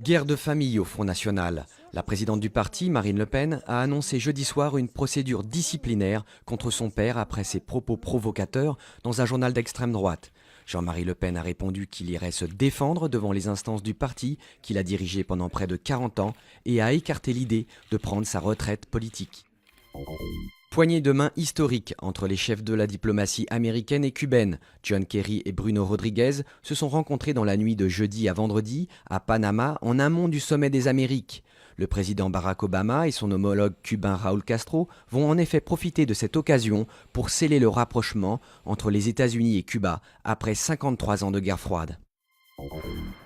Guerre de famille au Front National. La présidente du parti, Marine Le Pen, a annoncé jeudi soir une procédure disciplinaire contre son père après ses propos provocateurs dans un journal d'extrême droite. Jean-Marie Le Pen a répondu qu'il irait se défendre devant les instances du parti qu'il a dirigé pendant près de 40 ans et a écarté l'idée de prendre sa retraite politique. Poignée de main historique entre les chefs de la diplomatie américaine et cubaine. John Kerry et Bruno Rodriguez se sont rencontrés dans la nuit de jeudi à vendredi à Panama en amont du sommet des Amériques. Le président Barack Obama et son homologue cubain Raúl Castro vont en effet profiter de cette occasion pour sceller le rapprochement entre les États-Unis et Cuba après 53 ans de guerre froide.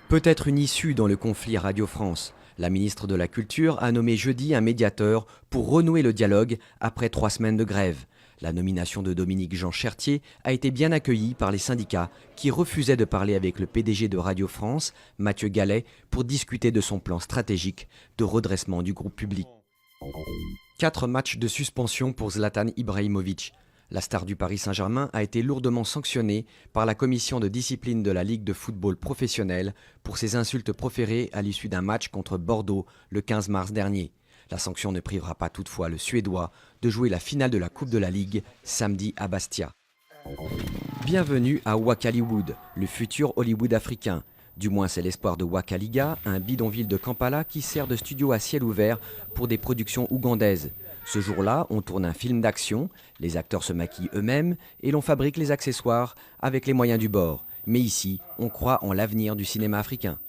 Peut-être une issue dans le conflit Radio France. La ministre de la Culture a nommé jeudi un médiateur pour renouer le dialogue après 3 semaines de grève. La nomination de Dominique Jean Chertier a été bien accueillie par les syndicats qui refusaient de parler avec le PDG de Radio France, Mathieu Gallet, pour discuter de son plan stratégique de redressement du groupe public. 4 matchs de suspension pour Zlatan Ibrahimovic. La star du Paris Saint-Germain a été lourdement sanctionnée par la commission de discipline de la Ligue de football professionnel pour ses insultes proférées à l'issue d'un match contre Bordeaux le 15 mars dernier. La sanction ne privera pas toutefois le Suédois de jouer la finale de la Coupe de la Ligue samedi à Bastia. Bienvenue à Wakaliwood, le futur Hollywood africain. Du moins c'est l'espoir de Wakaliga, un bidonville de Kampala qui sert de studio à ciel ouvert pour des productions ougandaises. Ce jour-là, on tourne un film d'action, les acteurs se maquillent eux-mêmes et l'on fabrique les accessoires avec les moyens du bord. Mais ici, on croit en l'avenir du cinéma africain.